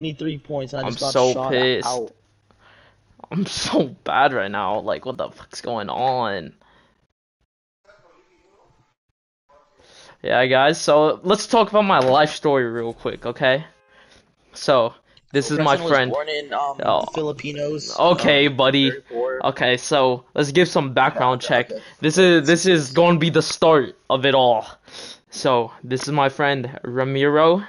23 points and I I'm just got so shot pissed. out. I'm so bad right now. Like, what the fuck's going on? Yeah, guys, so let's talk about my life story real quick, okay? So, this is my Preston was friend. born in Oh, Filipinos. okay, buddy. Very poor. Okay, so let's give some background check. Okay. This is going to be the start of it all. So, this is my friend Ramiro.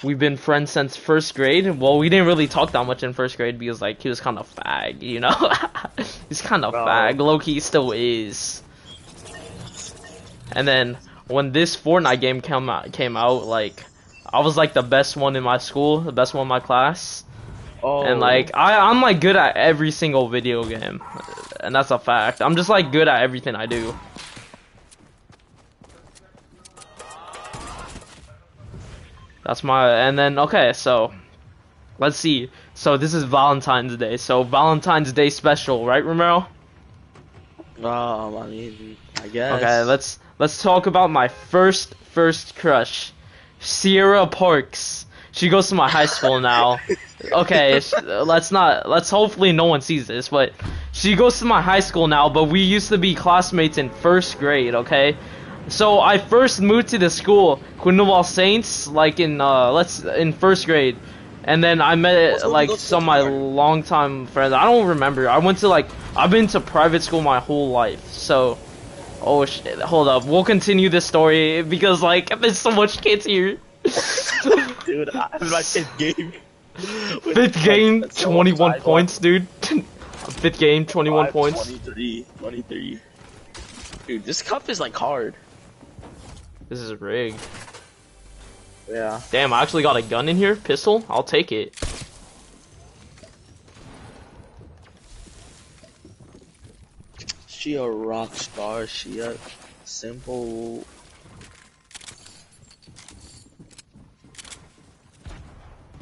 We've been friends since first grade. Well, we didn't really talk that much in first grade because, like, he was kind of fag, you know? He's kind of fag. Low-key still is. And then, when this Fortnite game came out, like, I was, like, the best one in my school, the best one in my class. Oh. And, like, I'm, like, good at every single video game. And that's a fact. I'm just, like, good at everything I do. That's and then, okay, so, let's see. So, this is Valentine's Day. So, Valentine's Day special, right, Romero? I mean, I guess. Okay, let's talk about my first crush. Sierra Parks. She goes to my high school now. Okay, let's hopefully no one sees this, but she goes to my high school now, but we used to be classmates in first grade, okay? So I first moved to the school, Quinnoval Saints, like in first grade, and then I met like some of my longtime friends. I don't remember. I've been to private school my whole life. So, oh shit, hold up. We'll continue this story because like there's so much kids here. Dude, I'm in my fifth game. Fifth game, 21 points, dude. Fifth game, 21 points. 23. Dude, this cup is like hard. This is rigged. Yeah. Damn, I actually got a gun in here. Pistol. I'll take it. She a rock star. She a simple.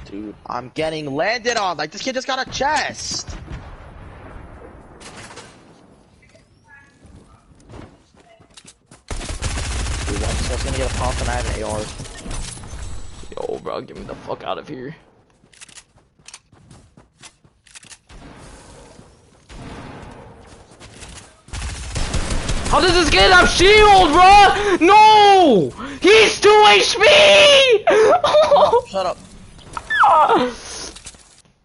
Dude, I'm getting landed on. Like this kid just got a chest. Dude, I'm just gonna get a pump and I have an AR. Yo, bro, get me the fuck out of here. How does this kid have shield, bro? No! He's 2 HP! Shut up.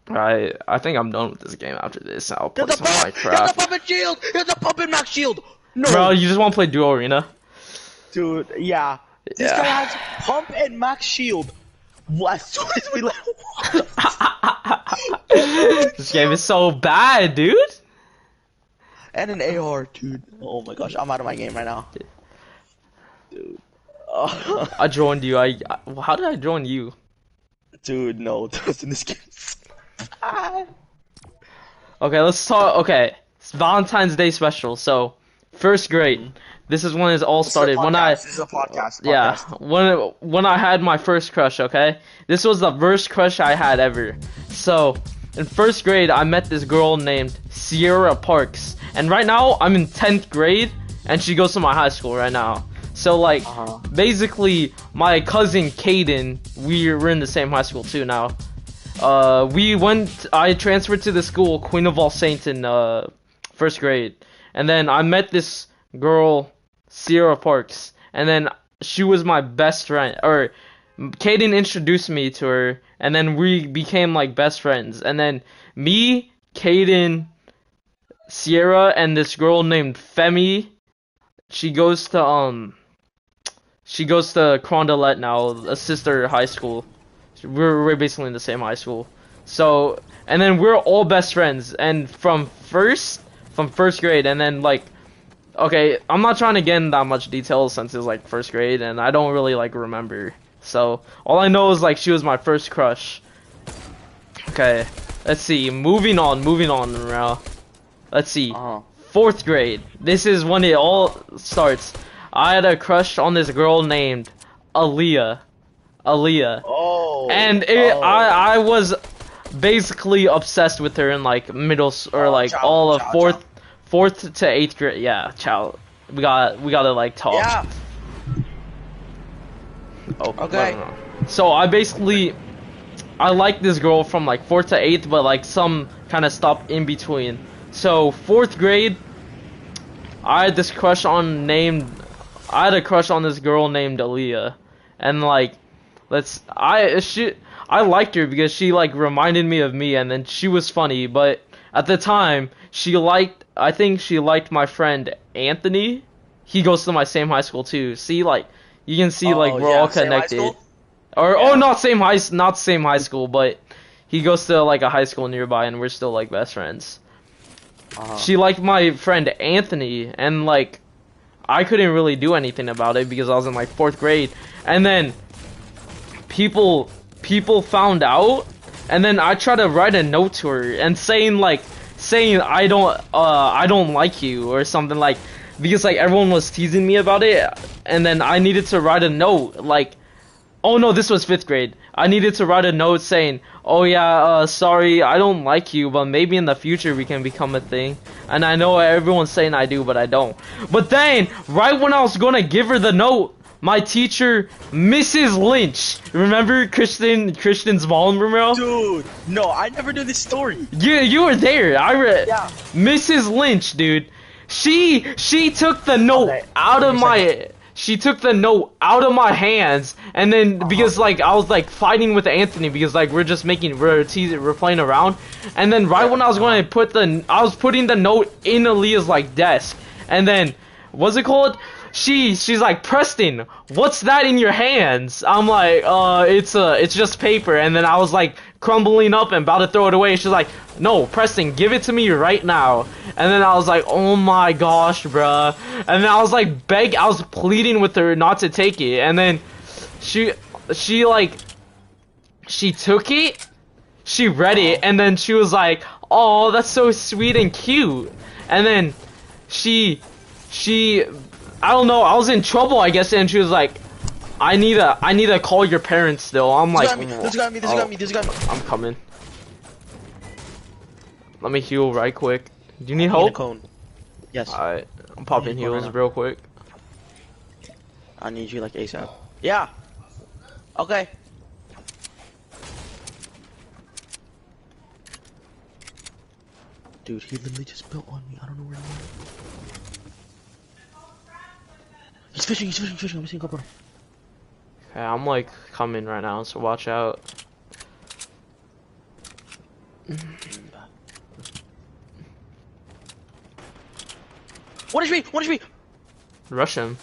Alright, I think I'm done with this game after this. I'll play Here's some Minecraft. Here's a pump and shield! Here's a pump and max shield! No! Bro, you just want to play Duo Arena? Dude, yeah. This guy has pump and max shield. As soon as we let This game is so bad, dude. And an AR, dude. Oh my gosh, I'm out of my game right now. Dude. I joined you. How did I join you? Dude, no, that's in this game. Okay, let's talk. Okay, it's Valentine's Day special. So, first grade. This is when it all started. This is a podcast. Yeah, when I had my first crush. Okay, this was the first crush I had ever. So, in first grade, I met this girl named Sierra Parks, and right now I'm in 10th grade, and she goes to my high school right now. So like, basically, my cousin Caden, we're in the same high school too now. I transferred to the school, Queen of All Saints, in first grade, and then I met this girl, Sierra Parks, and then she was my best friend, or Caden introduced me to her, and then we became like best friends, and then me, Caden, Sierra, and this girl named Femi, she goes to Crondelet now, a sister high school. We're basically in the same high school. So, and then we're all best friends, and from first grade, and then like, okay, I'm not trying to get in that much detail since it was like first grade, and I don't really like remember. So all I know is like she was my first crush. Okay, let's see. Moving on, Morale. Let's see. 4th grade. This is when it all starts. I had a crush on this girl named Aaliyah. Oh. And I was basically obsessed with her in like middle or like all of fourth to 8th grade. Yeah, child. We gotta like talk. Yeah. Oh, okay. No. So I basically I liked this girl from like 4th to 8th, but like some kind of stopped in between. So 4th grade, I had this crush on named. I had a crush on this girl named Aaliyah, and like, I liked her because she like reminded me of me, and then she was funny. But at the time, I think she liked my friend Anthony. He goes to my same high school too. See, like, you can see like Oh we're all yeah, same high connected. school. Or Yeah. not same high school, but he goes to like a high school nearby, and we're still like best friends. She liked my friend Anthony, and like I couldn't really do anything about it because I was in like 4th grade, and then people found out, and then I tried to write a note to her and saying I don't like you or something, like, because like everyone was teasing me about it, and then I needed to write a note like. Oh no, this was 5th grade. I needed to write a note saying, "Oh yeah, sorry, I don't like you, but maybe in the future we can become a thing." And I know everyone's saying I do, but I don't. But then, right when I was gonna give her the note, my teacher, Mrs. Lynch, remember Christian's mom, remember? Dude, no, I never knew this story. You were there. Yeah. Mrs. Lynch, dude. She took the note Okay, out give of me a my. She took the note out of my hands, and then because like I was like fighting with Anthony because like we're playing around, and then right when I was going to I was putting the note in Aaliyah's like desk, and then what's it called? She's like, Preston, what's that in your hands? I'm like, it's just paper, and then I was like crumbling up and about to throw it away. She's like, no, Preston, give it to me right now. And then I was like, oh my gosh, bruh. And then I was like, I was pleading with her not to take it, and then she took it, she read it, and then she was like, oh, that's so sweet and cute. And then she I don't know, I was in trouble, I guess, and she was like, I need to call your parents still. I'm like, This got me. I'm coming. Let me heal right quick. Do you need Need a help? cone. Yes. Alright, I'm popping Need a cone heals right now. real quick. I need you like ASAP. Yeah. Okay. Dude, he literally just built on me. I don't know where he went. He's fishing. I'm missing a couple. Okay, I'm like coming right now, so watch out. What is me? Rush him.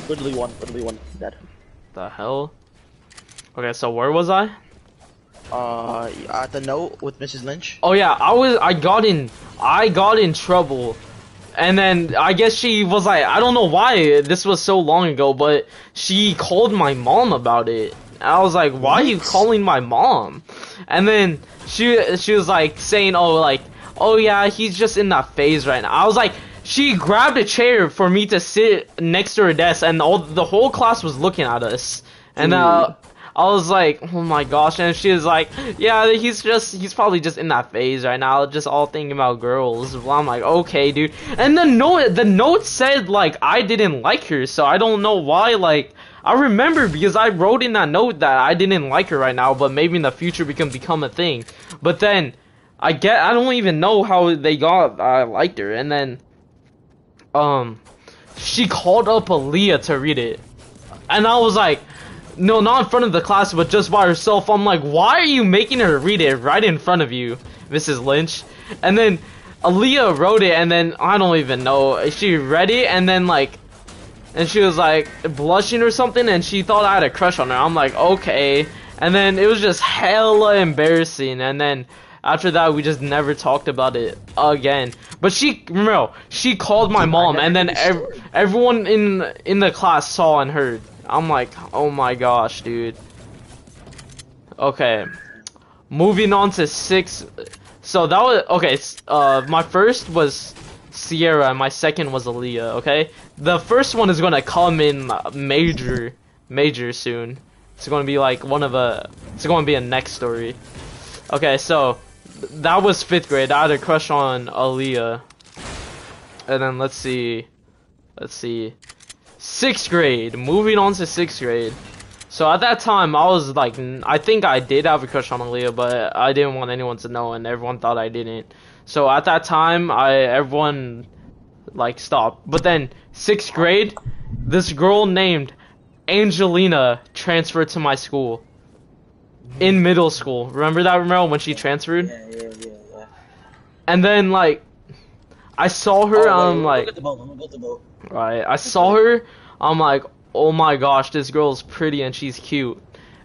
Literally one. Dead. The hell? Okay, so where was I? At the note with Mrs. Lynch. Oh yeah, I got in trouble. And then I guess she was like, I don't know why this was so long ago, but she called my mom about it. And I was like, why are you calling my mom? And then she was like saying, oh yeah, he's just in that phase right now. I was like, she grabbed a chair for me to sit next to her desk, and the whole class was looking at us. And I was like, oh my gosh, and she was like, yeah, he's probably just in that phase right now, just all thinking about girls. Well, I'm like, okay, dude. And the note said, like, I didn't like her, so I don't know why, like, I remember because I wrote in that note that I didn't like her right now, but maybe in the future we can become a thing. But then, I don't even know how they got, I liked her, and then, she called up Aaliyah to read it. And I was like, no, not in front of the class, but just by herself. I'm like, why are you making her read it right in front of you, Mrs. Lynch? And then Aaliyah wrote it, and then I don't even know. She read it, and then like, and she was like blushing or something, and she thought I had a crush on her. I'm like, okay. And then it was just hella embarrassing. And then after that, we just never talked about it again. But she called my mom, and then everyone in the class saw and heard. I'm like, oh my gosh, dude. Okay, moving on to 6. So that was okay. My first was Sierra, and my second was Aaliyah. Okay, the first one is gonna come in major soon. It's gonna be like it's gonna be a next story. Okay, so that was 5th grade. I had a crush on Aaliyah, and then let's see. 6th grade. Moving on to 6th grade. So at that time, I was like, I think I did have a crush on Aaliyah, but I didn't want anyone to know, and everyone thought I didn't. So at that time, everyone like stopped. But then 6th grade, this girl named Angelina transferred to my school in middle school. Remember that, Romero, when she transferred? Yeah. And then like I saw her, I'm like, Look at the boat. Look at the boat. right. I saw her, I'm like, oh my gosh, this girl's pretty and she's cute.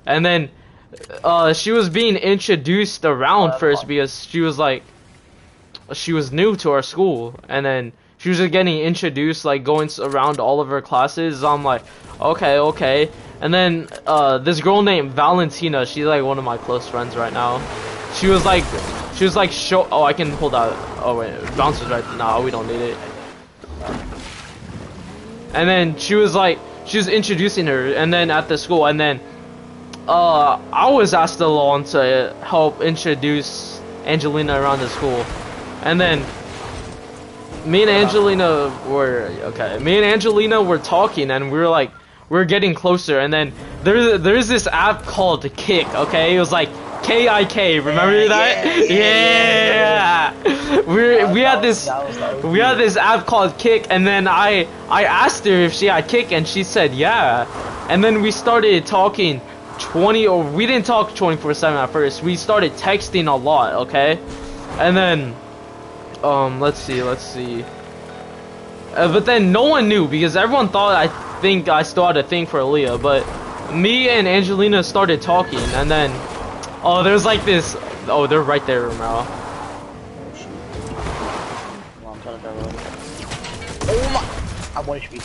And then she was being introduced around first because she was like, she was new to our school, and then she was just getting introduced, like going around all of her classes. I'm like, okay. And then this girl named Valentina, she's like one of my close friends right now. She was like, oh, I can pull that. Oh wait, bouncer's right. No, we don't need it. And then she was introducing her, and then at the school, and then I was asked along to help introduce Angelina around the school, and then me and Angelina were talking, and we were getting closer, and then there's this app called Kick. Okay, it was like KIK. Remember that? Yeah. We had this app called Kick, and then I asked her if she had Kick, and she said yeah. And then we started talking we didn't talk 24/7 at first. We started texting a lot, okay? And then let's see. But then no one knew because everyone thought I still had a thing for Aaliyah, but me and Angelina started talking, and then there's like this. Oh, they're right there, Romero. Oh my! I'm 1 HP.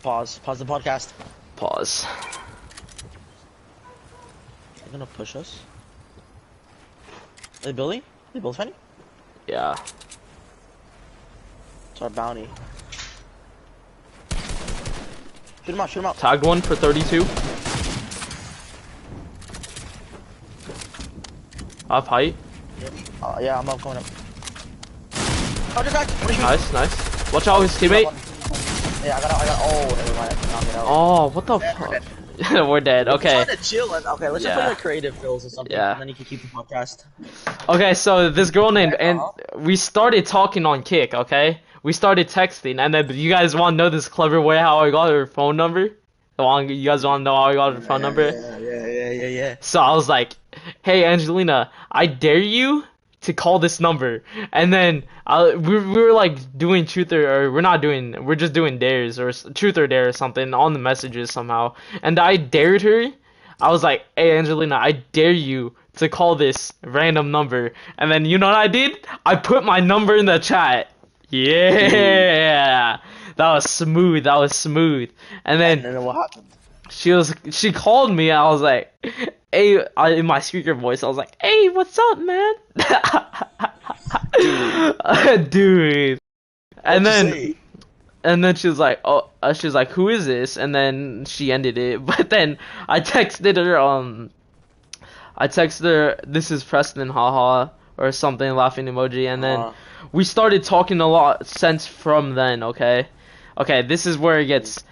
Pause the podcast. Pause. They're gonna push us. Are they building? Are they both fighting? Yeah. It's our bounty. Shoot him out. Tagged one for 32. Off height. Yeah, I'm coming up. Oh, just back. Nice. Watch out, his teammate. Yeah, I got. Oh, never mind. I knocked it out. Oh, what the fuck? We're dead. Okay. We're trying to chill. Okay, let's just play like creative fills or something. Yeah. And then you can keep the podcast. Okay, so this girl named we started talking on Kick. Okay, we started texting, and then you guys want to know this clever way how I got her phone number? You guys want to know how I got her phone number? Yeah. So I was like, "Hey Angelina, I dare you to call this number." And then we were like doing we're just doing dares or truth or dare or something on the messages somehow. And I dared her. I was like, "Hey Angelina, I dare you to call this random number." And then you know what I did? I put my number in the chat. Yeah. That was smooth. And then what happened? she called me, and I was like, "Hey," in my speaker voice, I was like, "Hey, what's up, man?" Dude. And then she was like, "Who is this?" And then she ended it. But then I texted her, "This is Preston, haha," or something, laughing emoji, and then we started talking a lot since from then, okay? Okay, this is where it gets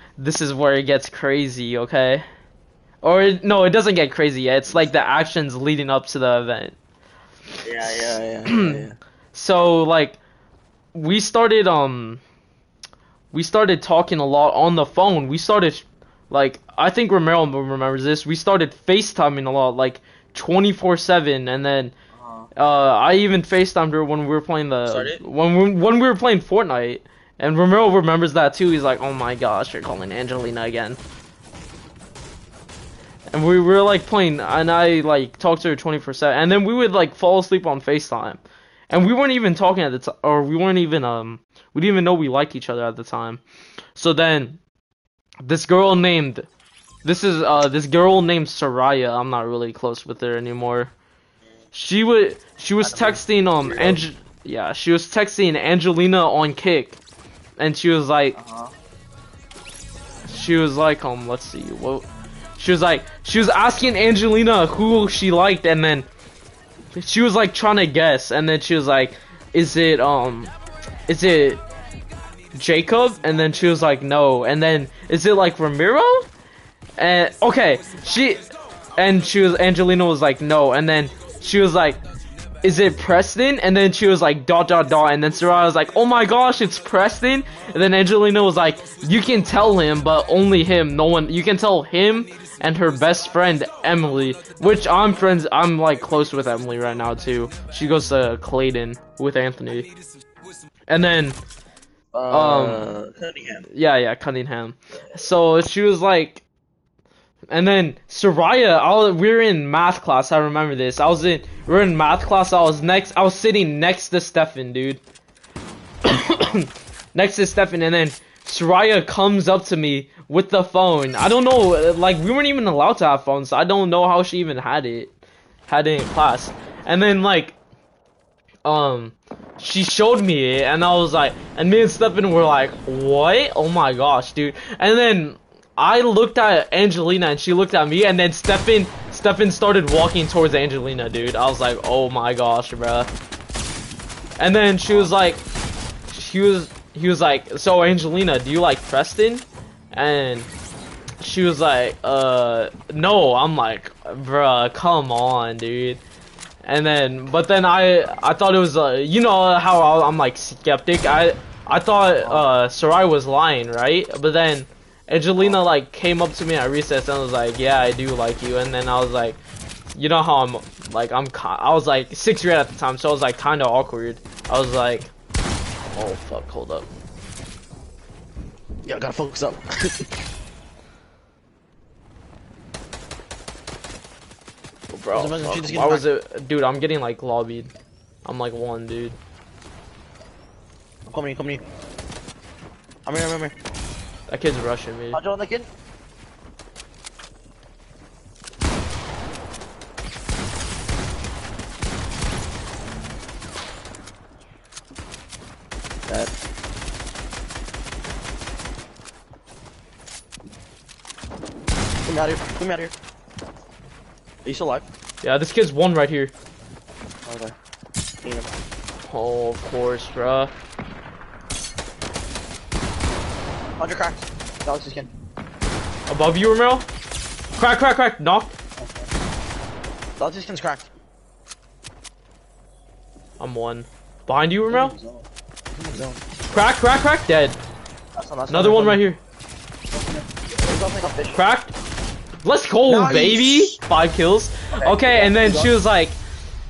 crazy, okay? Or no, it doesn't get crazy yet. It's like the actions leading up to the event. Yeah. So like we started talking a lot on the phone. We started like, I think Romero remembers this. We started FaceTiming a lot, like 24/7, and then I even FaceTimed her when we were playing when we were playing Fortnite. And Romero remembers that too. He's like, "Oh my gosh, you're calling Angelina again." And we were like playing, and I like talked to her 24/7, and then we would like fall asleep on FaceTime, and we weren't even talking at the time, or we didn't even know we liked each other at the time. So then, this girl named Soraya. I'm not really close with her anymore. She was texting she was texting Angelina on Kick, and she was like, let's see, what. She was asking Angelina who she liked, and then she was like trying to guess, and then she was like, is it Jacob? And then she was like, no. And then, is it like Ramiro? And, okay, Angelina was like, no. And then she was like, is it Preston? And then she was like, dot, dot, dot. And then Soraya was like, oh my gosh, it's Preston. And then Angelina was like, you can tell him, but only him. No one, you can tell him and her best friend, Emily. Which I'm like close with Emily right now too. She goes to Clayton with Anthony. And then, Cunningham. yeah, Cunningham. So she was like, and then Soraya, we were in math class. I remember this. We were in math class. I was sitting next to Stefan, dude. Next to Stefan, and then Soraya comes up to me with the phone. I don't know, like we weren't even allowed to have phones, so I don't know how she even had it in class. And then like, she showed me it, and I was like, and me and Stefan were like, what? Oh my gosh, dude. And then I looked at Angelina and she looked at me, and then Stefan started walking towards Angelina, dude. I was like, oh my gosh, bruh. And then she was like, he was like, so Angelina, do you like Preston? And she was like, no. I'm like, bruh, come on, dude. And then, but then I thought it was, you know how I'm like skeptic. I thought Soraya was lying, right? But then Angelina like came up to me at recess and was like, yeah, I do like you. And then I was like, you know how I was like 6th grade at the time, so I was like kind of awkward. I was like, oh fuck, hold up. Yeah, I gotta focus up. Bro, why was it, dude? I'm getting like lobbied. I'm like 1, dude. Come here. I'm here. That kid's rushing me. I'll join the kid. That. Come out here. Are you still alive? Yeah, this kid's 1 right here. Okay. Oh, of course, bruh. Under crack. Galaxy skin. Above you, Romero? Crack. Knock. Galaxy skin's cracked. I'm 1. Behind you, Romero? Crack. Dead. Another one right here. Cracked. Let's go, nice. Baby. 5 kills. Okay, and then she was like,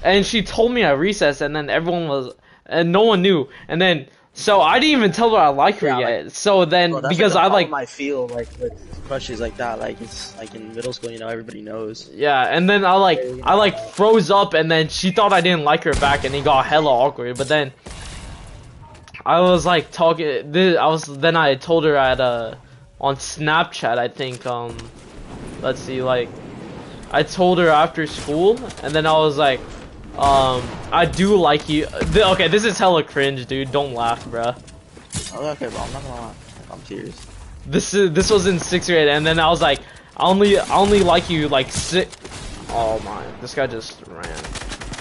and she told me at recess, and then no one knew. And then, so I didn't even tell her I like her yet. So then, bro, because like I feel like with crushes like that, like it's like in middle school, you know, everybody knows. Yeah, and then I froze up, and then she thought I didn't like her back, and it got hella awkward. But then I was like talking. Then I told her on Snapchat, I think. Let's see, like I told her after school, and then I was like, I do like you. Okay, this is hella cringe, dude. Don't laugh, bruh. Okay, bro, I'm not gonna laugh. I'm serious. This was in 6th grade, and then I was like, I only like you like 6. Oh my, this guy just ran.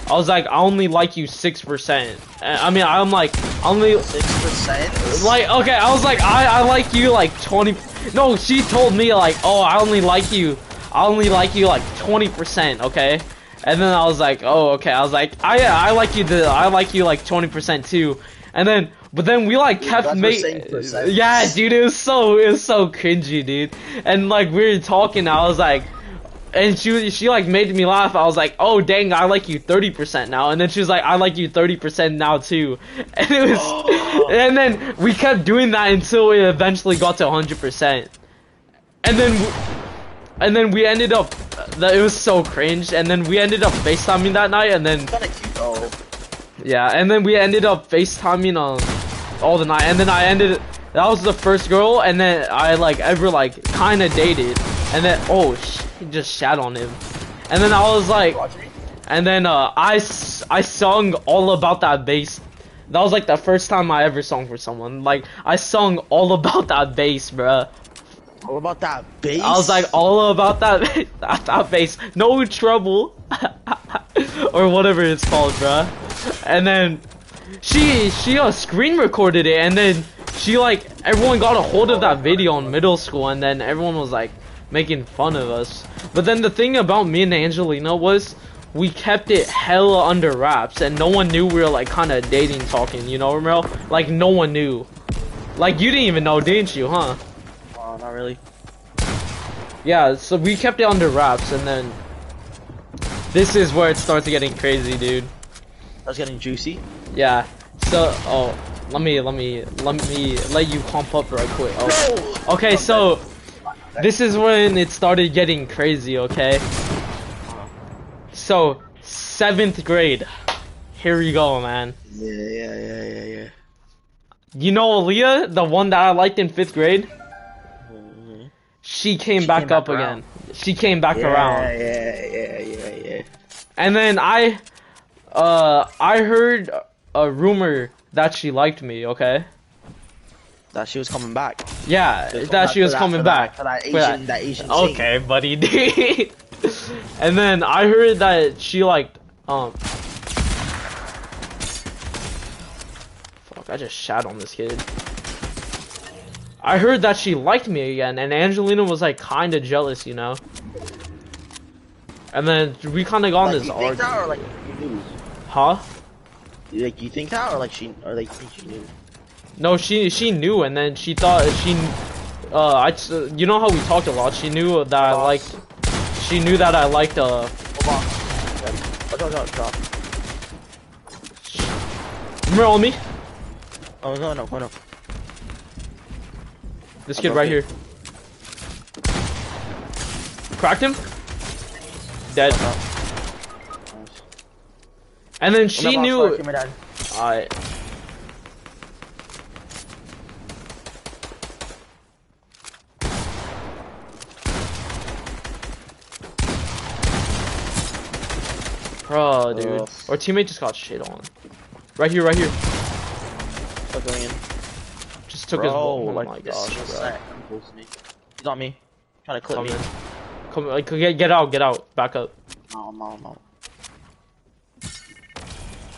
I was like, I only like you 6%. I mean, I'm like, only 6%. Like, okay, I was like, I like you like 20. No, she told me like, oh, I only like you like 20%, okay? And then I was like, oh, okay. I was like, I like you like 20% too. And then, but then we like kept making, yeah, dude, it was so cringy, dude. And like we were talking, I was like, and she like made me laugh. I was like, oh dang, I like you 30% now. And then she was like, I like you 30% now too. And it was, and then we kept doing that until we eventually got to 100%. And then we ended up, it was so cringe. And then we ended up FaceTiming that night. And then, yeah, and then we ended up FaceTiming all the night. And then that was the first girl. And then I like ever like kind of dated. And then, oh, he just shat on him. And then I was like, and then I sung All About That Bass. That was like the first time I ever sung for someone. Like, I sung All About That Bass, bruh. All About That Bass? I was like, all about that bass. No trouble. Or whatever it's called, bruh. And then she screen recorded it, and then she like everyone got a hold of that video in middle school, and then everyone was like making fun of us. But then the thing about me and Angelina was we kept it hella under wraps, and no one knew we were like kind of dating, talking. You know, Romero? Like no one knew. Like you didn't even know, didn't you? Huh? Not really. Yeah. So we kept it under wraps, and then this is where it starts getting crazy, dude. That's getting juicy. Yeah. So, oh, let me let you pump up right quick. Oh. No! Okay, so this is when it started getting crazy, okay? So, 7th grade. Here we go, man. Yeah. You know Aaliyah, the one that I liked in 5th grade? She came back up again. She came back around. Yeah. And then I heard a rumor that she liked me, okay? That she was coming back. Yeah, that she was coming back. For that Asian scene. Okay, buddy. And then I heard that she liked, fuck, I just shat on this kid. I heard that she liked me again, and Angelina was like kinda jealous, you know? And then we kinda got on this argument. Or like you knew? Huh? Like you think that, or like you think she knew? No, she knew, and then she thought you know how we talked a lot. She knew that I liked. She knew that I liked. Hold on. Drop. Remember on me? Oh no. This kid right here. Cracked him. Dead. And then she knew. Alright. Bro, dude. Our teammate just got shit on. Right here. Going in. Just took his ball. Oh like, my gosh, bro. He's on me. Trying to clip me. Come, like, get out. Back up. No.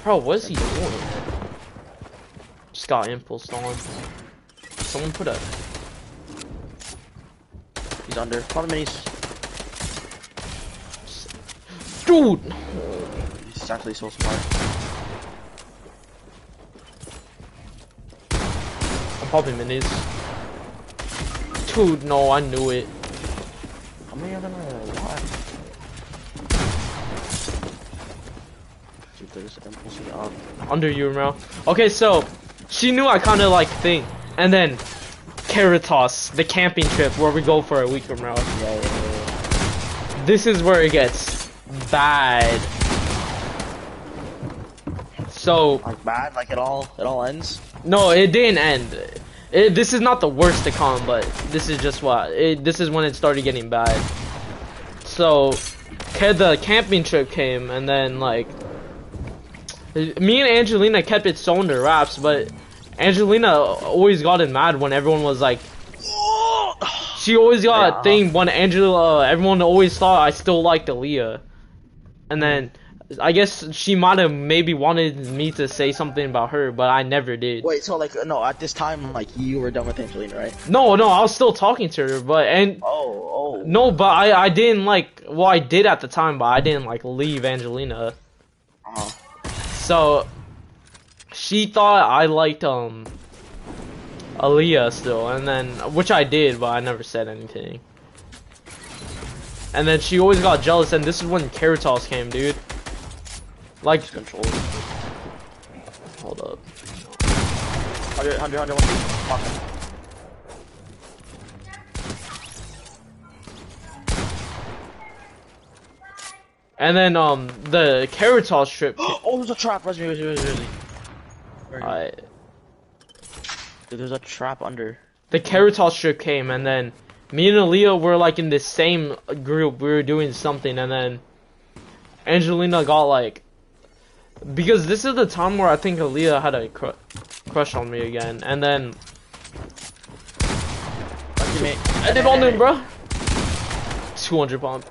Bro, what is he doing? Just got impulsed on. Someone put a... He's under. Call the minis. Dude! He's actually so smart. I'm popping minis. Dude, no, I knew it. How many of them are there? What? Dude, there's impulsing up. Under you, Romero. Okay, so she knew I kind of like thing, and then Caritas, the camping trip where we go for a week, Romero. Yeah. This is where it gets bad. So like bad, like it all ends. No, it didn't end. This is not the worst to come, but this is just what this is when it started getting bad. So the camping trip came, and then like me and Angelina kept it so under wraps, but Angelina always got mad when everyone was like, she always got a thing when everyone always thought I still liked Aaliyah, and then I guess she might have maybe wanted me to say something about her, but I never did. Wait, so like no, at this time like you were done with Angelina, right? No, I was still talking to her, but no, but I didn't like. Well, I did at the time, but I didn't like leave Angelina. So she thought I liked Aaliyah still, and then which I did, but I never said anything. And then she always got jealous, and this is when Caritas came, dude. Like control. Hold up. 100. And then the Caritas trip. Oh, there's a trap. Really. Alright. Dude, there's a trap under. The Caritas trip came, and then me and Aaliyah were like in the same group. We were doing something, and then Angelina got like, because this is the time where I think Aaliyah had a crush on me again, and then I did on him, bro. 200 pump.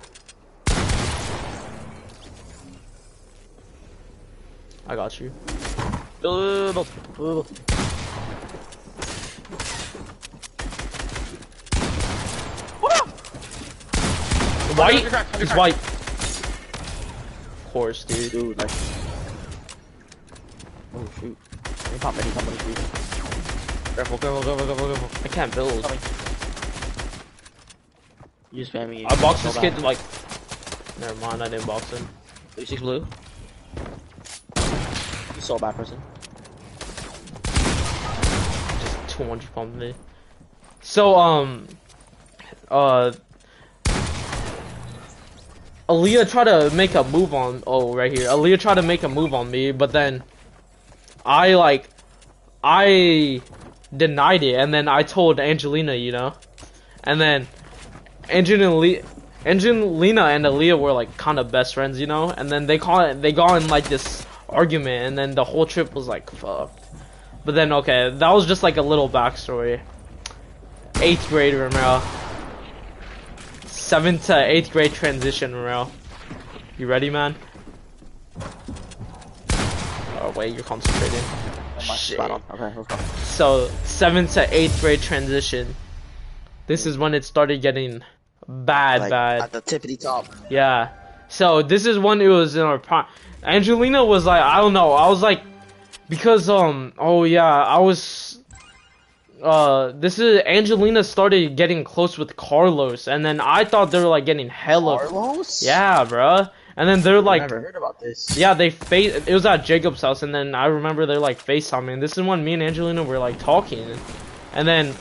I got you. white. Crack, He's crack. white. Of course, dude. Dude, like. Oh shoot. He pop many companies, dude. Careful. I can't build. Coming. You spamming. I boxed this kid like. Never mind, I didn't box him. 36 blue. He's so bad, person. Just 200 pumped me. So Aaliyah tried to make a move on. Oh, right here. Aaliyah tried to make a move on me, but then I denied it, and then I told Angelina, you know, and then Angelina and Aaliyah were like kind of best friends, you know, and then they got in like this argument, and then the whole trip was like fucked. But then okay, that was just like a little backstory. 8th grade, Romero. 7th to 8th grade transition, Romero. You ready, man? Oh wait, you're concentrating. Shit. Okay, let's go. So 7th to 8th grade transition. This is when it started getting bad. At the tippity top. Yeah. So this is when it was in our prime. Angelina was like, I don't know. I was like, because oh yeah, I was. This is Angelina started getting close with Carlos, and then I thought they were like getting hella. Carlos? Yeah, bruh. And then they're like, I never heard about this. yeah, it was at Jacob's house, and then I remember they're like FaceTiming. This is when me and Angelina were like talking, and then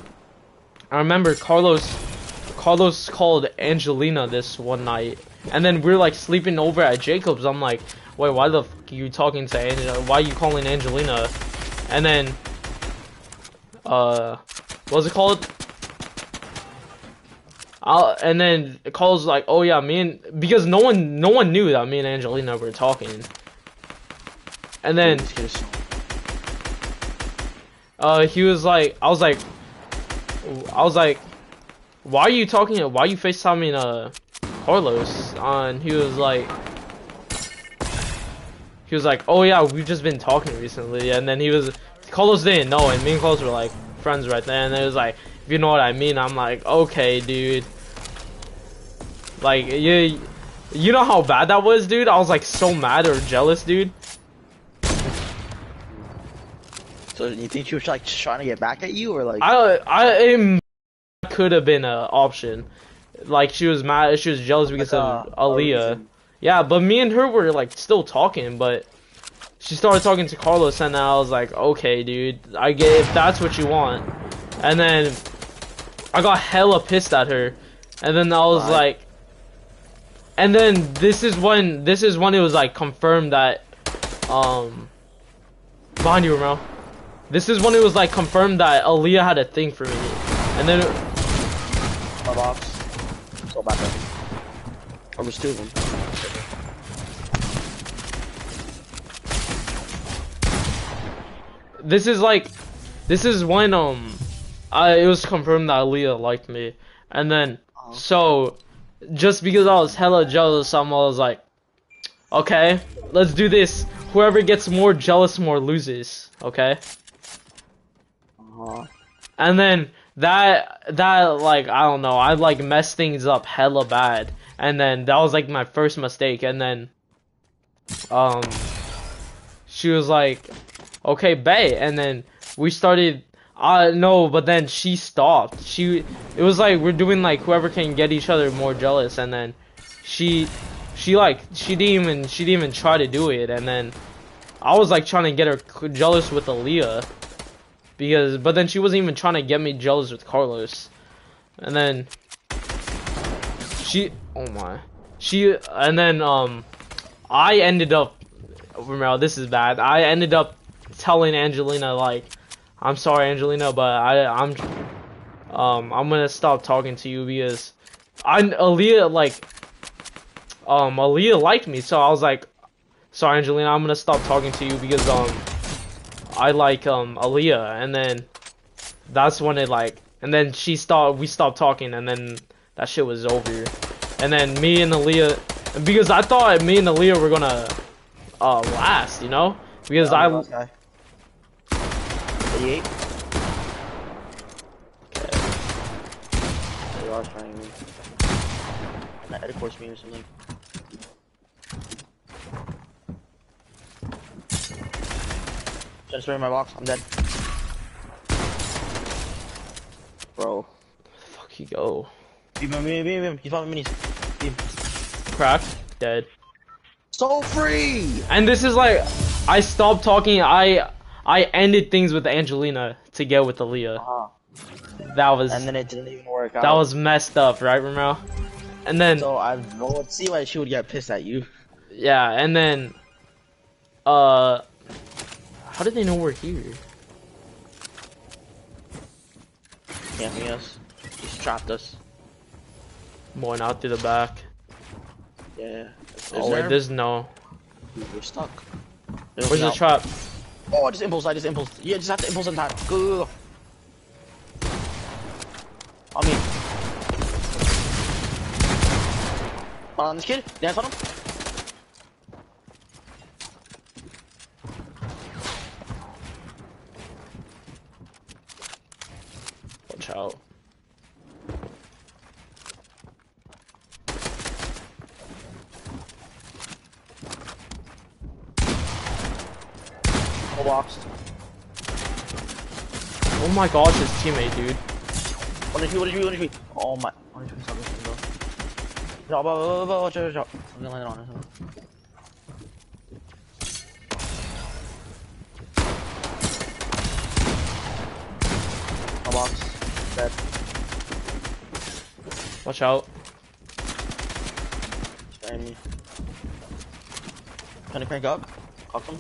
I remember Carlos called Angelina this one night, and then we were like sleeping over at Jacob's. I'm like, wait, why the fuck are you talking to Angelina? Why are you calling Angelina? And then what was it called? And then Carl's like, oh yeah, because no one knew that me and Angelina were talking. And then he was like, I was like, why are you talking? Why are you FaceTiming Carlos? And he was like, oh yeah, we've just been talking recently. And then Carlos didn't know, and me and Carlos were like friends right there. And it was like, if you know what I mean. I'm like, okay, dude. Like, you know how bad that was, dude? I was like so mad or jealous, dude. So you think she was like trying to get back at you, or like? It could have been an option. Like she was mad, she was jealous because of Aaliyah. Yeah, but me and her were like still talking, but she started talking to Carlos, and I was like, okay, dude, I get if that's what you want. And then I got hella pissed at her, and then I was like, and then this is when it was like confirmed that behind you, Romero. This is when it was like confirmed that Aaliyah had a thing for me, and then my box. So bad. There was 2 of them. This is when it was confirmed that Aaliyah liked me, and then so just because I was hella jealous, I was like, okay, let's do this. Whoever gets more jealous more loses, okay? And then that like I don't know, I like messed things up hella bad, and then that was like my first mistake, and then she was like, okay, bae, and then we started. No, but then she stopped. It was like we're doing like whoever can get each other more jealous, and then she didn't even try to do it, and then I was like trying to get her jealous with Aaliyah, but then she wasn't even trying to get me jealous with Carlos, and then I ended up, remember, this is bad. I ended up telling Angelina like, I'm sorry, Angelina, but I'm gonna stop talking to you because Aaliyah liked me, so I was like, sorry, Angelina, I'm gonna stop talking to you because I like Aaliyah, and then that's when it like, and then we stopped talking, and then that shit was over, and then me and Aaliyah, because I thought me and Aaliyah were gonna last, you know, because Okay. 88. Okay. They are trying me. Edit course me or something. Just destroy my box. I'm dead. Bro. Where the fuck he go? Beam him. He's found minis. Beam. Cracked. Dead. So free! And this is like, I stopped talking. I ended things with Angelina to get with Aaliyah. That was. And then it didn't even work out. That was messed up, right, Romero? And then. So I would see why she would get pissed at you. Yeah, and then. How did they know we're here? Camping us. Just trapped us. Going out through the back. Yeah. Oh wait, there's no. We're stuck. Where's the trap? Oh, I just impulsed. Yeah, just have to impulse in time. Go. On me. On this kid. Dance on him. Watch out. Boxed. Oh my gosh, his teammate, dude. What did you? Oh my. What did you stop this thing, bro? Watch out. I'm gonna land it on it. My box. Dead. Watch out. Behind me. Trying to crank up. Cock him.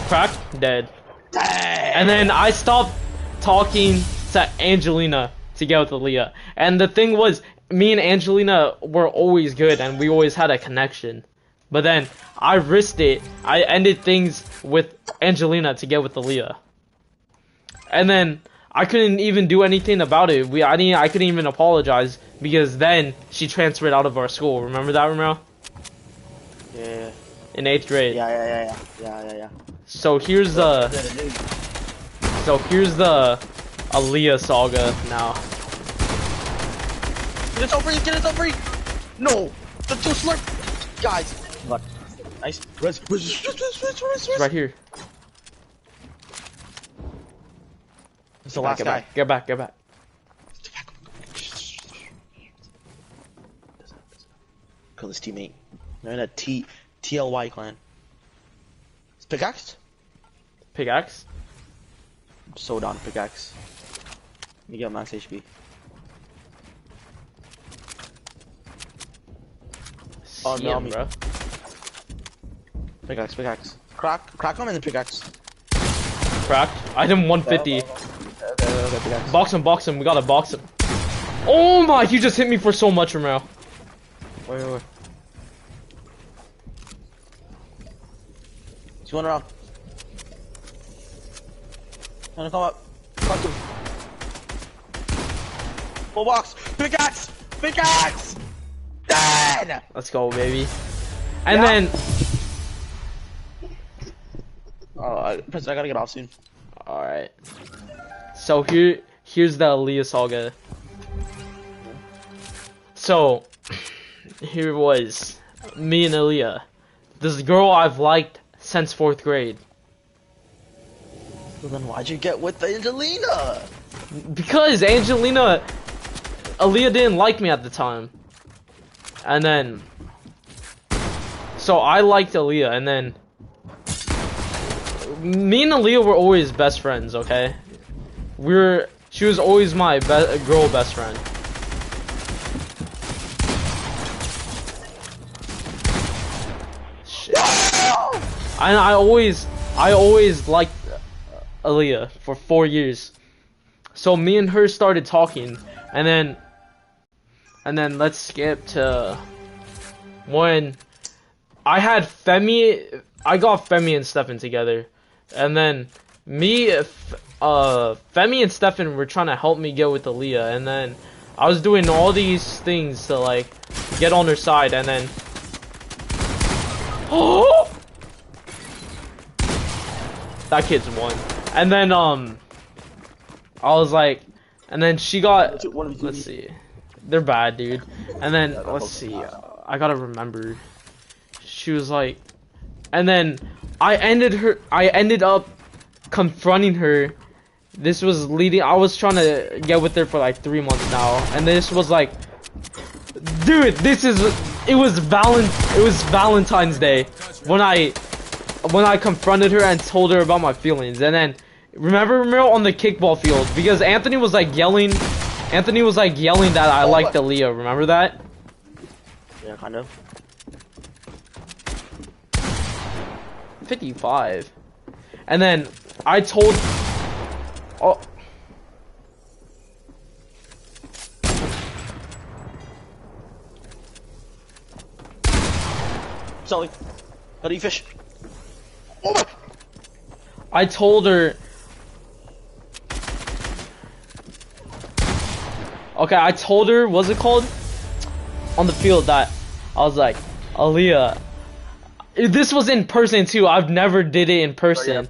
Crack, dead. Dang. And then I stopped talking to Angelina to get with Aaliyah. And the thing was, me and Angelina were always good and we always had a connection. But then I risked it. I ended things with Angelina to get with Aaliyah. And then I couldn't even do anything about it. I couldn't even apologize because then she transferred out of our school. Remember that, Romero? Yeah. In 8th grade. Yeah. So here's the Aaliyah saga now. Get it so free! No! The two slurp! Guys! Look. Nice. Res. It's right here. It's the last guy. Get back. Kill his teammate. They're in a TLY clan. It's pickaxe? Pickaxe? I'm so down to pickaxe. You get max HP. Oh no, me. Bro. Pickaxe. Crack him and then pickaxe. Cracked. Item 150. Okay, pickaxe. Box him. We gotta box him. Oh my! You just hit me for so much, Romero. Wait. He's going around. Trying to come up. Fuck him. Full box. Pickaxe. Dead. Let's go, baby. And then. Oh, Preston, I gotta get off soon. All right. So here's the Aaliyah saga. So here was me and Aaliyah. This girl I've liked since 4th grade. Well, then why'd you get with Angelina? Because Aaliyah didn't like me at the time. And then, so I liked Aaliyah, and then, me and Aaliyah were always best friends, okay? She was always my girl best friend. Shit. And I always liked Aaliyah for 4 years. So me and her started talking, and then let's skip to when I got Femi and Stefan together, and then Femi and Stefan were trying to help me get with Aaliyah, and then I was doing all these things to like get on her side, and then that kid's one. And then I was like, and then she got. Let's see, they're bad, dude. And then let's see, I gotta remember. She was like, and then I ended up confronting her. This was leading. I was trying to get with her for like 3 months now, and this was like, dude, it was Valentine's Day when I confronted her and told her about my feelings. And then remember on the kickball field, because Anthony was like yelling that I liked Aaliyah. Remember that? Yeah, kind of. 55. And then I told. Oh. Sully, how do you fish? Oh my. I told her. Okay, I told her, what's it called? On the field that I was like, Aaliyah. This was in person too. I've never did it in person.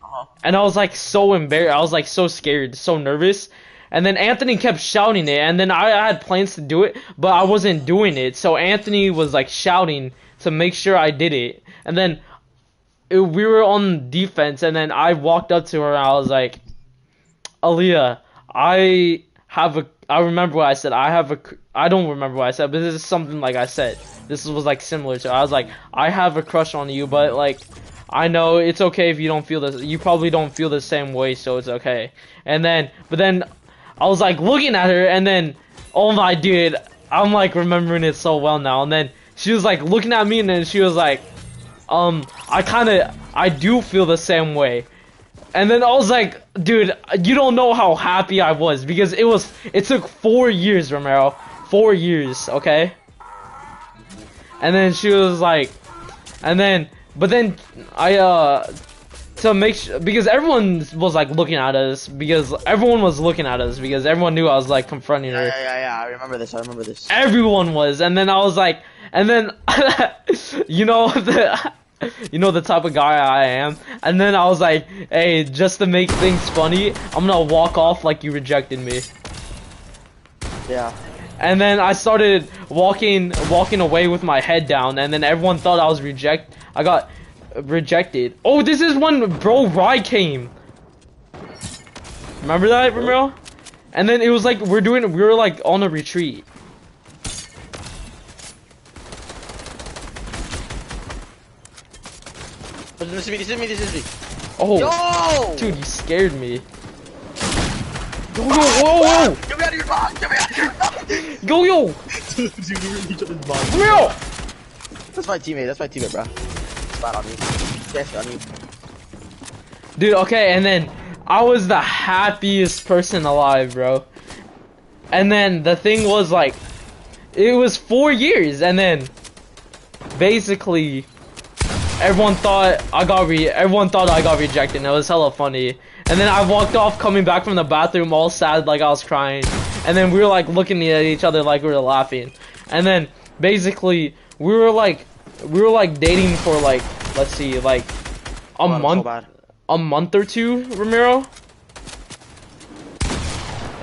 Oh, yeah. And I was like so embarrassed. I was like so scared, so nervous. And then Anthony kept shouting it. And then I had plans to do it, but I wasn't doing it. So Anthony was like shouting to make sure I did it. And then we were on defense. And then I walked up to her and I was like, Aaliyah, I remember what I said. I don't remember what I said, but this is something like I said. This was like similar to, I was like, I have a crush on you, but like, I know it's okay if you don't feel this. You probably don't feel the same way, so it's okay. And then, but then, I was like looking at her, and then, oh my dude, I'm like remembering it so well now. And then she was like looking at me, and then she was like, I do feel the same way. And then I was like, dude, you don't know how happy I was, because it took 4 years, Romero, 4 years, okay? And then she was like, but then I to make sure, because everyone was like looking at us, because everyone knew I was like confronting her. Yeah, I remember this. Everyone was. And then I was like, and then you know the type of guy I am. And then I was like, hey, just to make things funny, I'm gonna walk off like you rejected me. Yeah. And then I started walking away with my head down, and then everyone thought I got rejected. Oh, this is when Bro Rye came. Remember that, Romero? And then it was like we were like on a retreat. This is me. Oh, yo! Dude, you scared me. Whoa! Get me out of your box! Get me out of your box! Yo! Dude, we're in each other's box. Come here! That's my teammate, bro. Spot on me. Yes, on you. Dude, okay, and then I was the happiest person alive, bro. And then the thing was like, it was 4 years, and then basically everyone thought I got rejected, and it was hella funny. And then I walked off coming back from the bathroom all sad, like I was crying. And then we were like looking at each other like we were laughing. And then basically we were like dating for like, let's see, like a month or two, Ramiro.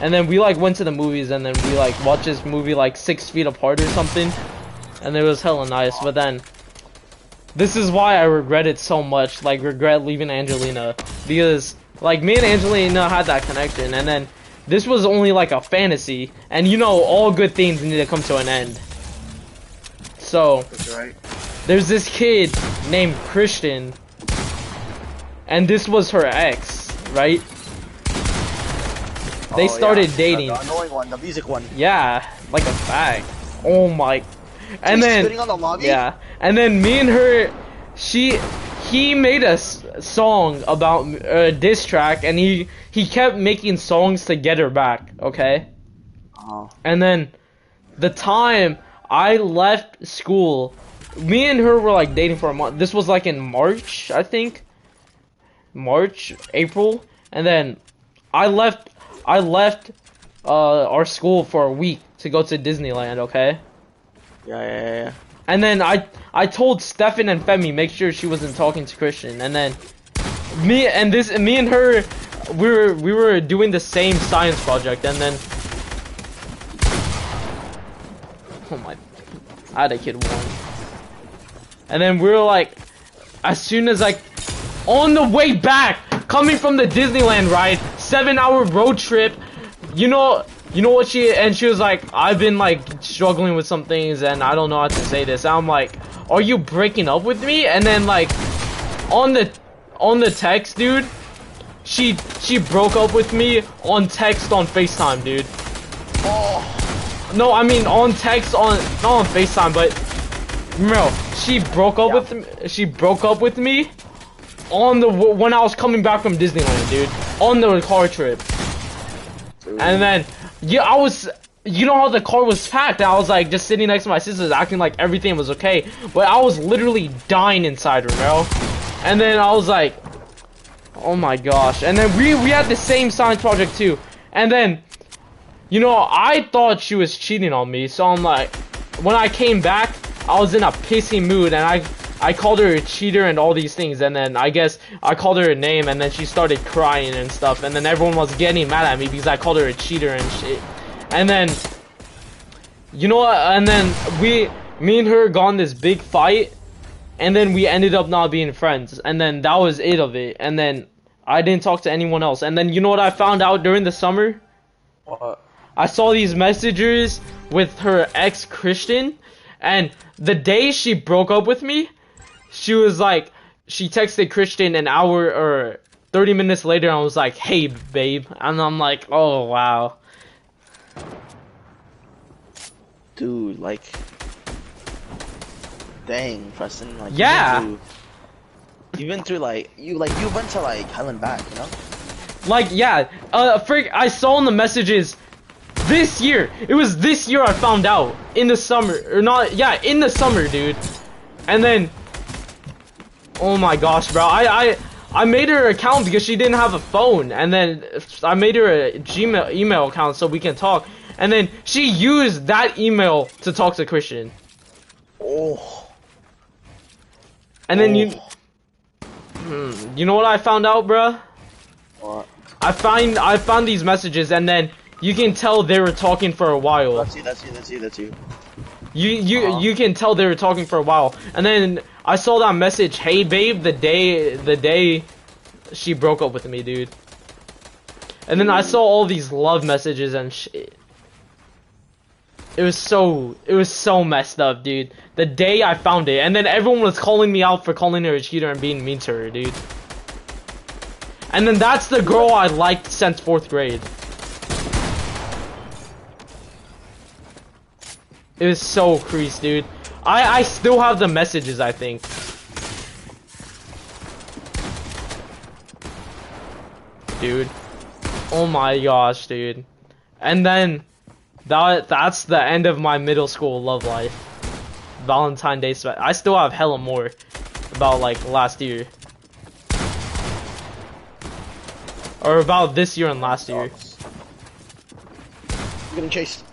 And then we like went to the movies, and then we like watched this movie like 6 feet apart or something. And it was hella nice. But then this is why I regret it so much, like regret leaving Angelina, because like me and Angelina had that connection, and then this was only like a fantasy, and you know all good things need to come to an end. So there's this kid named Preston, and this was her ex, right? They started dating. The annoying one, the music one. Yeah, like a fag. Oh my. And then spitting on the lobby? Yeah, and then me and her, he made a song about a diss track, and he kept making songs to get her back, okay? Oh. And then the time I left school, me and her were like dating for a month. This was like in March, I think. March, April. And then I left our school for a week to go to Disneyland, okay? Yeah. And then I told Stefan and Femi make sure she wasn't talking to Christian, and then me and her, we were doing the same science project, and then oh my, I had a kid one, and then we were like, as soon as like on the way back, coming from the Disneyland ride, 7-hour road trip, you know what she was like, I've been like struggling with some things and I don't know how to say this. And I'm like, are you breaking up with me? And then like on the text, dude, she broke up with me on text on FaceTime, dude. Oh. No, I mean on text, not on FaceTime, but bro, she broke up with me on when I was coming back from Disneyland, dude, on the car trip. And then yeah, I was, you know how the car was packed, I was like just sitting next to my sisters acting like everything was okay, but I was literally dying inside her, bro. And then I was like, oh my gosh. And then we had the same science project too. And then, you know, I thought she was cheating on me, so I'm like, when I came back, I was in a pissy mood, and I called her a cheater and all these things, and then I guess I called her a name, and then she started crying and stuff, and then everyone was getting mad at me because I called her a cheater and shit. And then, you know what, and then me and her got in this big fight, and then we ended up not being friends, and then that was it of it, and then I didn't talk to anyone else. And then you know what I found out during the summer? What? I saw these messages with her ex Christian, and the day she broke up with me, she was like, she texted Christian an hour or 30 minutes later and was like, hey babe, and I'm like, oh wow. Dude, like, dang, Preston, like, yeah, you've been through like, you went to like hell and back, you know? like, yeah, I saw in the messages this year, it was this year I found out, in the summer, or not, yeah, in the summer, dude. And then, oh my gosh, bro, I made her an account because she didn't have a phone, and then I made her a Gmail email account so we can talk, and then she used that email to talk to Christian. Oh. And then you know what I found out, bruh? What? I found these messages, and then you can tell they were talking for a while. That's you. You can tell they were talking for a while, and then I saw that message, hey babe, the day she broke up with me, dude. And then I saw all these love messages and shit. It was so messed up, dude. The day I found it, and then everyone was calling me out for calling her a cheater and being mean to her, dude. And then that's the girl I liked since 4th grade. It was so creased, dude. I still have the messages, I think. Dude. Oh my gosh, dude. And then that's the end of my middle school love life. Valentine's Day. I still have hella more about like last year. Or about this year and last year. I'm getting chased.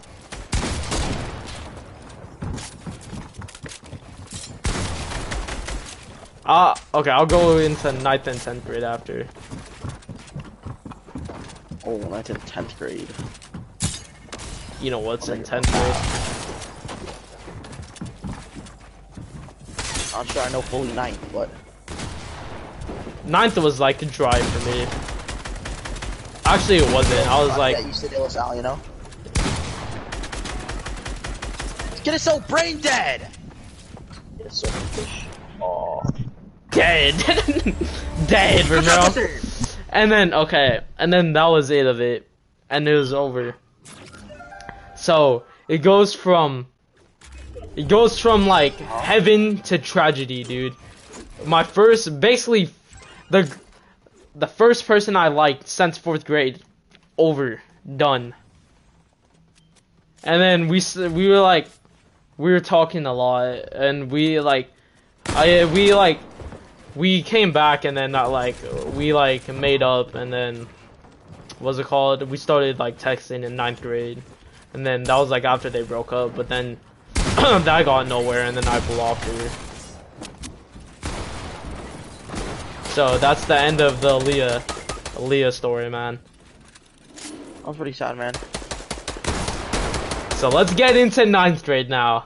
Okay, I'll go into 9th and 10th grade after. Oh, 9th and 10th grade. You know what's in 10th grade? I'm sure I know fully 9th, but 9th was like dry for me. Actually, it wasn't. I was like, yeah, you said LSL, you know? Get it so brain dead! Get it so fish. Oh. dead. Dead, bro. And then, okay, and then that was it of it. And it was over. So, it goes from like heaven to tragedy, dude. My first, basically, the first person I liked since 4th grade, over, done. And then we were talking a lot, and we came back, and then we made up, and then what's it called? We started like texting in 9th grade, and then that was like after they broke up. But then that got nowhere, and then I blocked her. So that's the end of the Aaliyah story, man. That was pretty sad, man. So let's get into 9th grade now.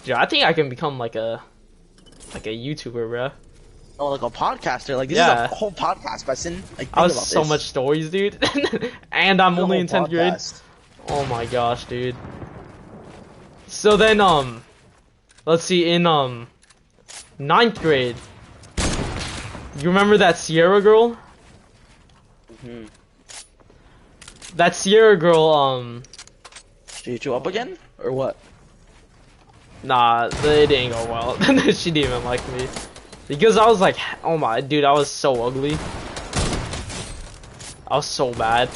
Dude, I think I can become like a YouTuber, bro. Oh, like a podcaster. Like this Yeah. is a whole podcast, Preston. Like, I think was about so this. much stories, dude. And I'm The only whole in 10th grade. podcast. Oh my gosh, dude. So then, let's see, in 9th grade, you remember that Sierra girl? Hmm. That Sierra girl, Did you hit you up again, or what? nah, it didn't go well. She didn't even like me. Because I was like, oh my, dude, I was so ugly. I was so bad.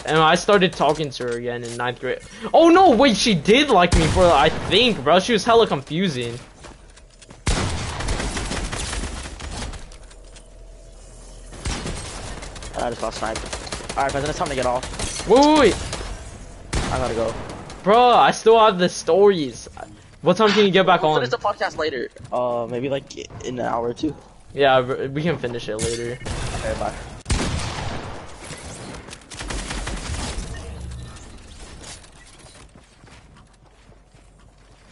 And I started talking to her again in 9th grade. Oh no, wait, she did like me for, I think, bro. She was hella confusing. I just got sniped. Alright, Preston, it's time to get off. Wait. I gotta go. Bro, I still have the stories. What time can you get back We'll on? finish the podcast later. Maybe like in an hour or two. Yeah, we can finish it later. Okay, bye.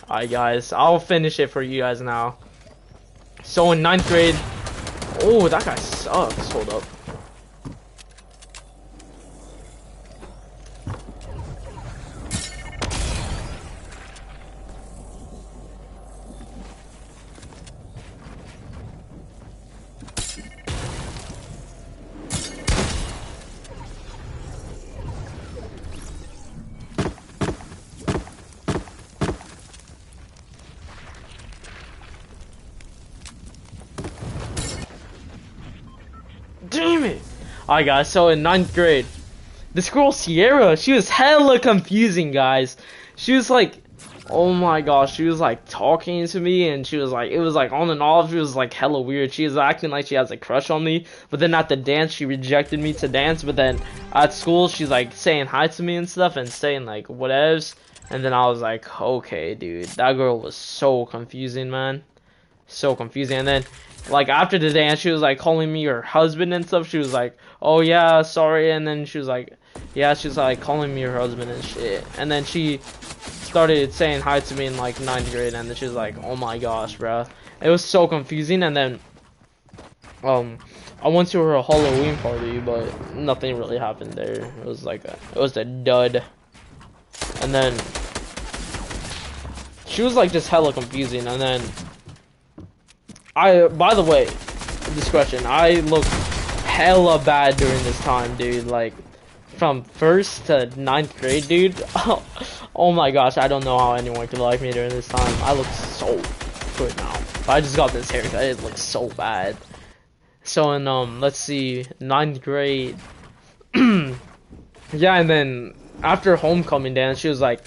Alright guys, I'll finish it for you guys now. So in 9th grade, oh, that guy sucks. Hold up. Damn it! Alright guys, so in 9th grade, this girl Sierra, she was hella confusing, guys. She was like, oh my gosh, she was like talking to me, and she was like, it was like on and off. She was like hella weird. She was acting like she has a crush on me, but then at the dance she rejected me to dance, but then at school she's like saying hi to me and stuff and saying like whatevs. And then I was like, okay dude, that girl was so confusing, man. So confusing. And then like after the dance she was like calling me her husband and stuff. She was like, oh yeah, sorry. And then she was like, yeah, she's like calling me her husband and shit. And then she started saying hi to me in like 9th grade, and then she was like, oh my gosh, bro. It was so confusing. And then I went to her Halloween party, but nothing really happened there. It was like it was a dud. And then she was like just hella confusing. And then by the way, discretion, I looked hella bad during this time, dude. Like from 1st to 9th grade, dude. Oh my gosh, I don't know how anyone could like me during this time. I look so good now. But I just got this haircut, it looks so bad. So in let's see, 9th grade. Yeah, and then after homecoming dance, she was like,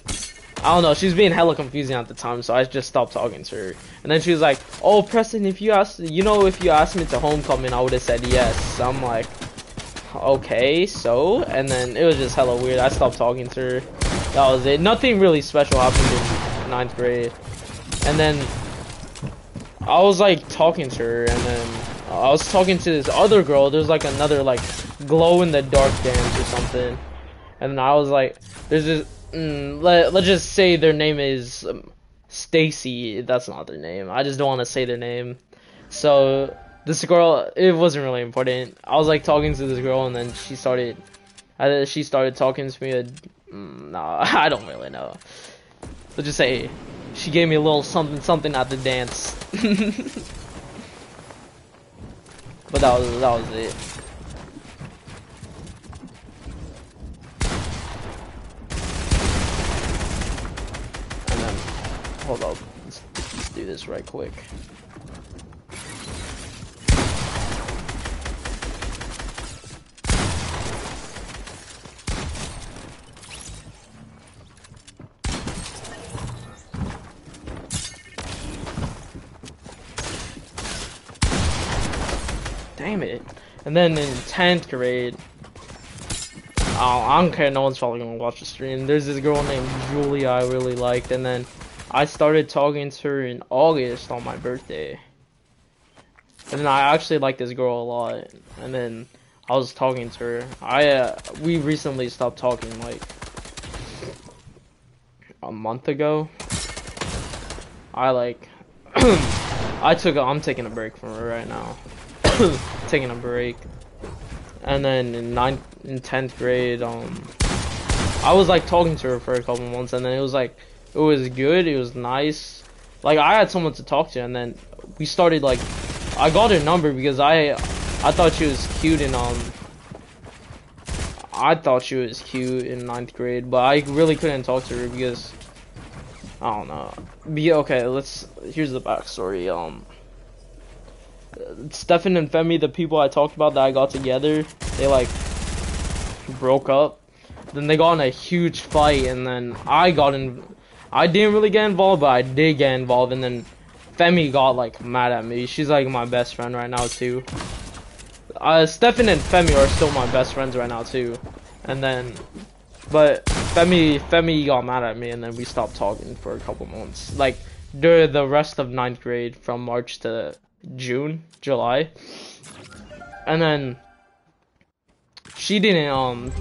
I don't know, she was being hella confusing at the time, so I just stopped talking to her. And then she was like, oh Preston, if you asked me to homecoming, I would have said yes. I'm like, okay, so? And then it was just hella weird. I stopped talking to her. That was it. Nothing really special happened in 9th grade. And then I was like talking to her, and then I was talking to this other girl. There's like another like glow in the dark dance or something. And then I was like, there's this let's just say their name is Stacy. That's not their name. I just don't want to say their name. So this girl, it wasn't really important. I was like talking to this girl, and then she started talking to me. No, I don't really know. Let's just say she gave me a little something at the dance. But that was it. And then hold up, let's do this right quick. Damn it. And then in 10th grade, I don't care, no one's probably gonna watch the stream. There's this girl named Julia I really liked, and then I started talking to her in August on my birthday. And then I actually like this girl a lot. And then I was talking to her. We recently stopped talking like a month ago. I'm taking a break from her right now. Taking a break. And then in 10th grade, I was like talking to her for a couple months, and then it was good, it was nice. Like I had someone to talk to, and then we started like, I got her number because I thought she was cute in I thought she was cute in 9th grade, but I really couldn't talk to her because I don't know. Okay, here's the backstory. Stefan and Femi, the people I talked about that I got together, they like broke up. Then they got in a huge fight, and then I didn't really get involved, but I did get involved, and then Femi got like mad at me. She's like my best friend right now too. Stefan and Femi are still my best friends right now too. And then, but Femi got mad at me, and then we stopped talking for a couple months. Like during the rest of 9th grade, from March to July. And then she didn't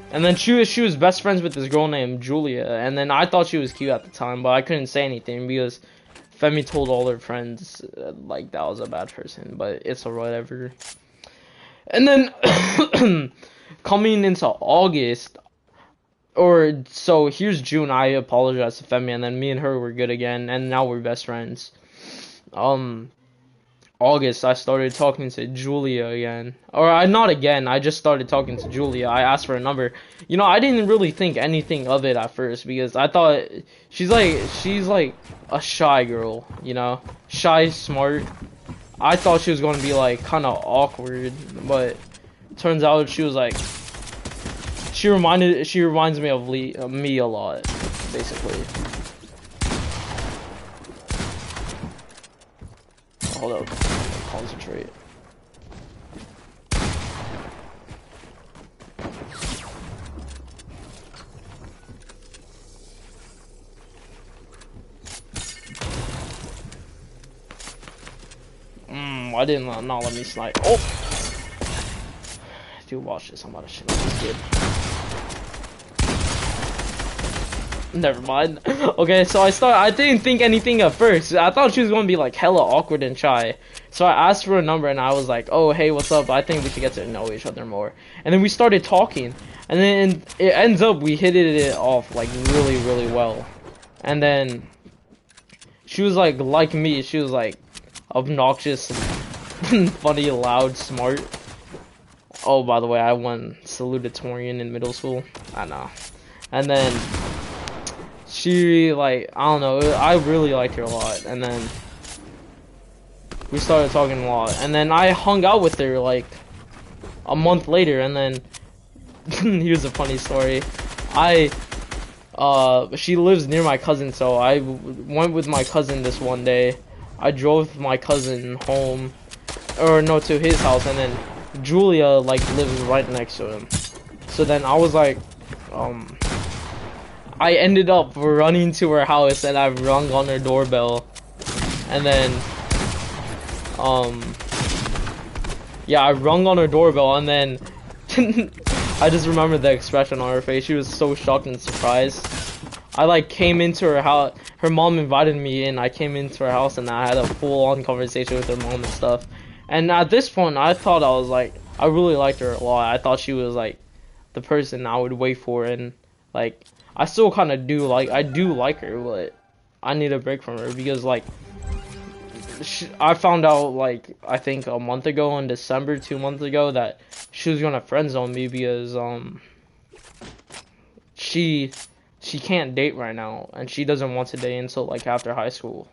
and then she was best friends with this girl named Julia, and then I thought she was cute at the time, but I couldn't say anything because Femi told all her friends like that was a bad person, but it's a whatever. And then coming into August, so here's June, I apologized to Femi, and then me and her were good again, and now we're best friends. August, I started talking to Julia again. Not again, I just started talking to Julia. I asked for a number. You know, I didn't really think anything of it at first because I thought she's like a shy girl, you know? Shy, smart. I thought she was going to be like kind of awkward, but turns out she was like she reminds me of me a lot, basically. Hold up. Concentrate. Why didn't not let me snipe? Oh! Dude, watch this. I'm about to shit on this kid. Never mind. Okay, so I didn't think anything at first. I thought she was gonna be like hella awkward and shy. So I asked for a number and I was like, oh hey, what's up? I think we should get to know each other more. And then we started talking, and then it ends up we hit it off like really, really well. And then she was like me, she was like obnoxious, funny, loud, smart. Oh, by the way, I won salutatorian in middle school. I know. And then she, like, I don't know, I really liked her a lot, and then we started talking a lot, and then I hung out with her, like, a month later, and then, here's a funny story, she lives near my cousin, so I went with my cousin this one day. I drove my cousin home, or no, to his house, and then Julia, like, lives right next to him. So then I was like, I ended up running to her house and I rung on her doorbell, and then yeah, I rung on her doorbell, and then I just remember the expression on her face. She was so shocked and surprised. I like came into her house, her mom invited me in, I came into her house and I had a full-on conversation with her mom and stuff. And at this point I thought I really liked her a lot. I thought she was like the person I would wait for, and like I still kind of do like her, but I need a break from her because like I found out like I think a month ago in December, 2 months ago, that she was gonna friend zone me because she can't date right now, and she doesn't want to date until like after high school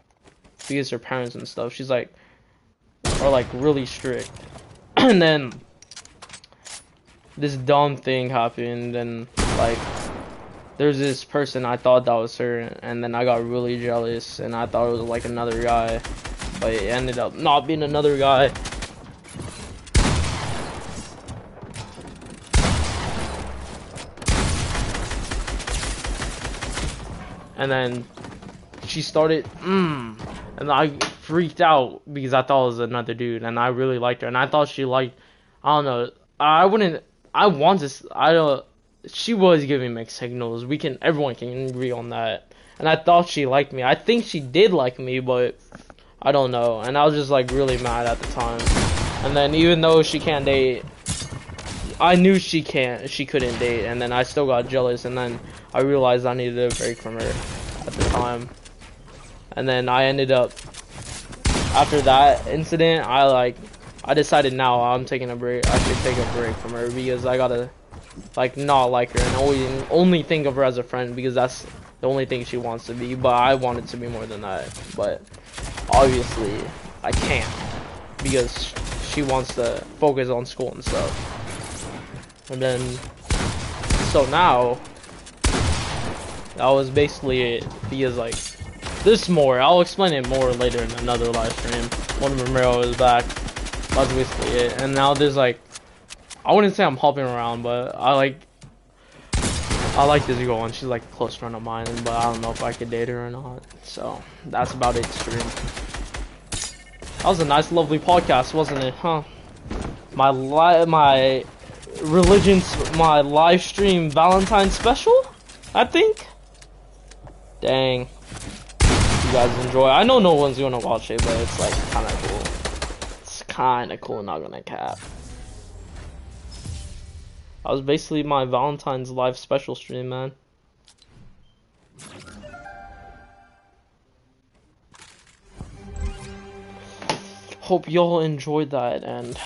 because her parents and stuff, she's like, are like really strict. And then this dumb thing happened, and like there's this person, I thought that was her, and then I got really jealous and I thought it was like another guy, but it ended up not being another guy. And then she started, and I freaked out because I thought it was another dude, and I really liked her, and I thought she liked, I don't know, I wouldn't, I want to, I don't, she was giving mixed signals. Everyone can agree on that, and I thought she liked me. I think she did like me, but I don't know, and I was just like really mad at the time. And then even though she can't date, I knew she couldn't date, and then I still got jealous, and then I realized I needed a break from her at the time. And then I ended up, after that incident, I decided now I'm taking a break. I should take a break from her because I gotta like not like her and only think of her as a friend because that's the only thing she wants to be. But I want it to be more than that. But obviously I can't because she wants to focus on school and stuff. And then so now that was basically it because like this more I'll explain it more later in another live stream when Romero is back. That's basically it. And now there's like, I wouldn't say I'm hopping around, but I like this girl and she's like a close friend of mine, but I don't know if I could date her or not. So that's about it, stream. That was a nice, lovely podcast, wasn't it? Huh? My live stream Valentine special, I think. Dang, you guys enjoy. I know no one's gonna watch it, but it's like kind of cool. Kinda cool, not gonna cap. That was basically my Valentine's live special stream, man. Hope y'all enjoyed that, and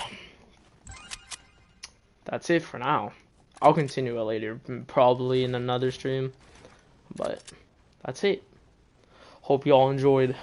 that's it for now. I'll continue it later, probably in another stream, but that's it. Hope y'all enjoyed.